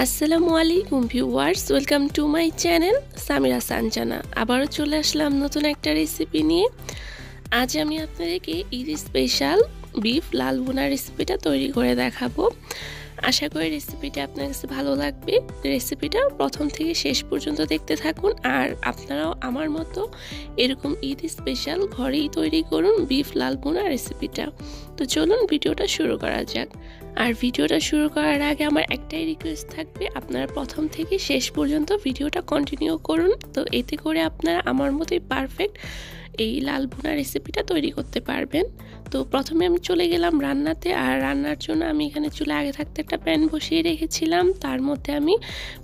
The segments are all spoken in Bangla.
আসসালামু আলাইকুম viewers, welcome to my channel Samira Sanjana. আবারও চলে আসলাম নতুন একটা রেসিপি নিয়ে। আজ আমি আপনাদেরকে ঈদ স্পেশাল বিফ লাল ভুনা রেসিপিটা তৈরি করে দেখাবো। আশা করি রেসিপিটা আপনার কাছে ভালো লাগবে। রেসিপিটা প্রথম থেকে শেষ পর্যন্ত দেখতে থাকুন, আর আপনারাও আমার মতো এরকম ঈদ স্পেশাল ঘরেই তৈরি করুন বিফ লাল ভুনা রেসিপিটা। তো চলুন ভিডিওটা শুরু করা যাক। আর ভিডিওটা শুরু করার আগে আমার একটাই রিকোয়েস্ট থাকবে, আপনারা প্রথম থেকে শেষ পর্যন্ত ভিডিওটা কন্টিনিউ করুন। তো এতে করে আপনারা আমার মতোই পারফেক্ট এই লাল ভুনা রেসিপিটা তৈরি করতে পারবেন। তো প্রথমে আমি চলে গেলাম রান্নাতে, আর রান্নার জন্য আমি এখানে চুলা আগে থাকতে একটা প্যান বসিয়ে রেখেছিলাম। তার মধ্যে আমি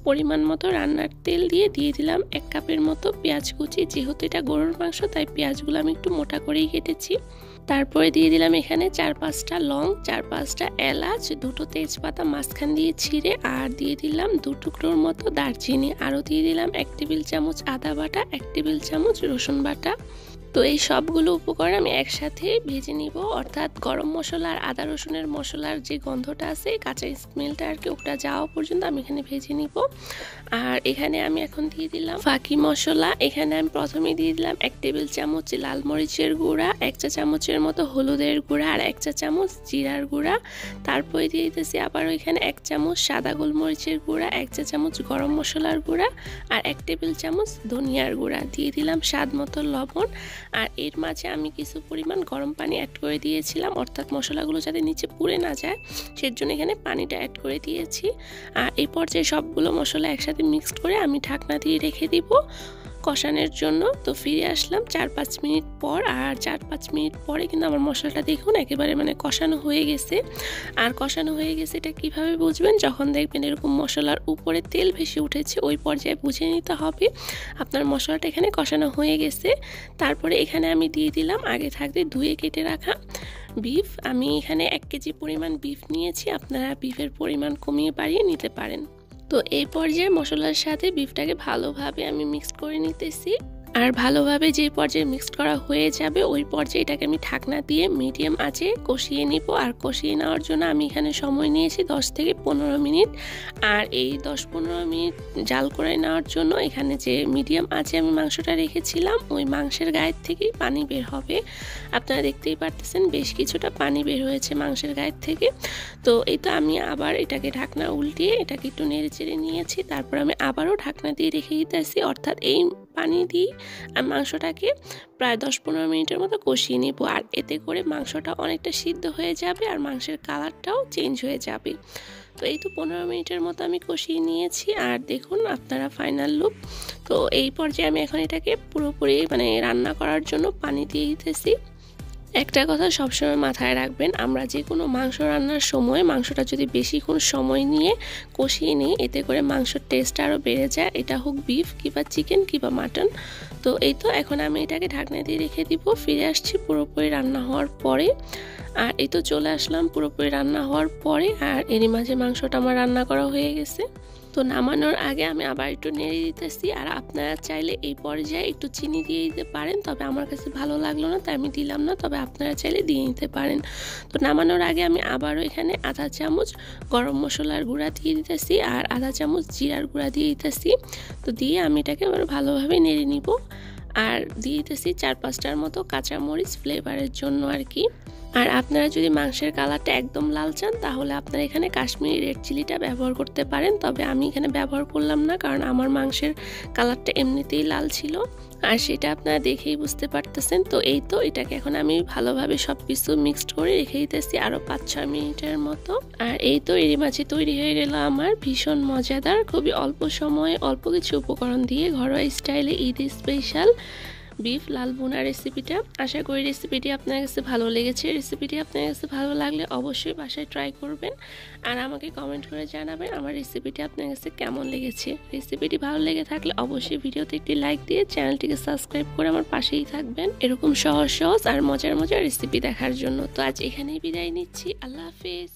পরিমাণ মতো রান্নার তেল দিয়ে দিলাম 1 কাপের মতো পেঁয়াজ কুচি। যেহেতু এটা গরুর মাংস তাই পেঁয়াজগুলো আমি একটু মোটা করেই কেটেছি। তারপরে দিয়ে দিলাম এখানে 4-5টা লং, 4-5টা এলাচ, 2টো তেজপাতা মাঝখান দিয়ে ছিঁড়ে, আর দিয়ে দিলাম 2 টুকরোর মতো দারচিনি। আরও দিয়ে দিলাম 1 টেবিল চামচ আদা বাটা, 1 টেবিল চামচ রসুন বাটা। তো এই সবগুলো উপকরণ আমি একসাথে ভেজে নিব, অর্থাৎ গরম মশলা আর আদা রসুনের মশলার যে গন্ধটা আছে, কাঁচা স্মেলটা আর কি, ওটা যাওয়া পর্যন্ত আমি এখানে ভেজে নিব। আর এখানে আমি এখন দিয়ে দিলাম ফাঁকি মশলা। এখানে আমি প্রথমে দিয়ে দিলাম 1 টেবিল চামচ লাল মরিচের গুঁড়া, 1 চা চামচের মতো হলুদের গুঁড়া, আর 1 চা চামচ জিরার গুঁড়া। তারপরে দিয়ে দিতেছি আবারও এখানে 1 চামচ সাদা গোলমরিচের গুঁড়া, 1 চা চামচ গরম মশলার গুঁড়া, আর 1 টেবিল চামচ ধনিয়ার গুঁড়া। দিয়ে দিলাম স্বাদ মতো লবণ। আর এর মাঝে আমি কিছু পরিমাণ গরম পানি অ্যাড করে দিয়েছিলাম, অর্থাৎ মশলাগুলো যাতে নিচে পুড়ে না যায় সেজন্য এখানে পানিটা অ্যাড করে দিয়েছি। আর এই পর্যায়ে সবগুলো মশলা একসাথে মিক্সড করে আমি ঢাকনা দিয়ে রেখে দিব কষানোর জন্য। তো ফিরে আসলাম 4-5 মিনিট পর, আর 4-5 মিনিট পরে কিন্তু আমার মশলাটা দেখুন একেবারে কষানো হয়ে গেছে। আর কষানো হয়ে গেছে এটা কিভাবে বুঝবেন, যখন দেখবেন এরকম মশলার উপরে তেল ভেসে উঠেছে ওই পর্যায়ে বুঝে নিতে হবে আপনার মশলাটা এখানে কষানো হয়ে গেছে। তারপরে এখানে আমি দিয়ে দিলাম আগে থাকতে ধুয়ে কেটে রাখা বিফ। আমি এখানে 1 কেজি পরিমাণ বিফ নিয়েছি, আপনারা বিফের পরিমাণ কমিয়ে বাড়িয়ে নিতে পারেন। তো এই পর্যায়ে মশলার সাথে বিফটাকে ভালোভাবে আমি মিক্সড করে নিতেছি। আর ভালোভাবে যে পর্যায়ে মিক্সড করা হয়ে যাবে ওই পর্যায়ে এটাকে আমি ঢাকনা দিয়ে মিডিয়াম আঁচে কষিয়ে নিব। আর কষিয়ে নেওয়ার জন্য আমি এখানে সময় নিয়েছি 10 থেকে 15 মিনিট। আর এই 10-15 মিনিট জাল করে নেওয়ার জন্য এখানে যে মিডিয়াম আঁচে আমি মাংসটা রেখেছিলাম ওই মাংসের গায়ের থেকেই পানি বের হবে। আপনারা দেখতেই পারতেছেন বেশ কিছুটা পানি বের হয়েছে মাংসের গায়ের থেকে। তো এই তো আমি আবার এটাকে ঢাকনা উল্টিয়ে এটাকে একটু নেড়ে চেড়ে নিয়েছি। তারপর আমি আবারও ঢাকনা দিয়ে রেখে দিতেছি, অর্থাৎ এই পানি দিয়ে আমি মাংসটাকে প্রায় 10-15 মিনিটের মতো কষিয়ে নিব। আর এতে করে মাংসটা অনেকটা সিদ্ধ হয়ে যাবে আর মাংসের কালারটাও চেঞ্জ হয়ে যাবে। তো এই তো 15 মিনিটের মতো আমি কষিয়ে নিয়েছি, আর দেখুন আপনারা ফাইনাল লুক। তো এই পর্যায়ে আমি এখন এটাকে পুরোপুরি রান্না করার জন্য পানি দিয়ে দিতেছি। একটা কথা সবসময় মাথায় রাখবেন, আমরা যে কোনো মাংস রান্নার সময় মাংসটা যদি বেশিক্ষণ সময় নিয়ে কষিয়ে নিই এতে করে মাংসের টেস্ট আরও বেড়ে যায়, এটা হোক বিফ কিংবা চিকেন কিংবা মাটন। তো এই তো এখন আমি এটাকে ঢাকনা দিয়ে রেখে দিব। ফিরে আসছি পুরোপুরি রান্না হওয়ার পরে। আর এই তো চলে আসলাম পুরোপুরি রান্না হওয়ার পরে, আর এরই মাঝে মাংসটা আমার রান্না করা হয়ে গেছে। তো নামানোর আগে আমি আবার একটু নেড়ে দিতেছি। আর আপনারা চাইলে এই পর্যায়ে একটু চিনি দিয়ে দিতে পারেন, তবে আমার কাছে ভালো লাগলো না তাই আমি দিলাম না, তবে আপনারা চাইলে দিয়ে নিতে পারেন। তো নামানোর আগে আমি আবারও এখানে আধা চামচ গরম মশলার গুঁড়া দিয়ে দিতেছি, আর আধা চামচ জিরার গুঁড়া দিয়ে দিতেছি। তো দিয়ে আমি এটাকে আবার ভালোভাবে নেড়ে নিব। আর দিয়ে দিতেছি 4-5টার মতো কাঁচামরিচ ফ্লেভারের জন্য আর কি। আর আপনারা যদি মাংসের কালারটা একদম লাল চান তাহলে আপনারা এখানে কাশ্মীরি রেড চিলিটা ব্যবহার করতে পারেন, তবে আমি এখানে ব্যবহার করলাম না কারণ আমার মাংসের কালারটা এমনিতেই লাল ছিল, আর সেটা আপনারা দেখেই বুঝতে পারতেছেন। তো এই তো এটাকে এখন আমি ভালোভাবে সব কিছু মিক্সড করে রেখে দিতেছি আরও 5-6 মিনিটের মতো। আর এই তো এরই মাঝে তৈরি হয়ে গেল আমার ভীষণ মজাদার, খুবই অল্প সময়ে অল্প কিছু উপকরণ দিয়ে ঘরোয়া স্টাইলে ঈদ স্পেশাল বিফ লাল ভুনা রেসিপিটা। আশা করি রেসিপিটি আপনার কাছে ভালো লেগেছে। রেসিপিটি আপনার কাছে ভালো লাগলে অবশ্যই বাসায় ট্রাই করবেন, আর আমাকে কমেন্ট করে জানাবেন আমার রেসিপিটি আপনার কাছে কেমন লেগেছে। রেসিপিটি ভালো লেগে থাকলে অবশ্যই ভিডিওতে একটি লাইক দিয়ে চ্যানেলটিকে সাবস্ক্রাইব করে আমার পাশেই থাকবেন এরকম সহজ সহজ আর মজার মজার রেসিপি দেখার জন্য। তো আজ এখানেই বিদায় নিচ্ছি, আল্লাহ হাফেজ।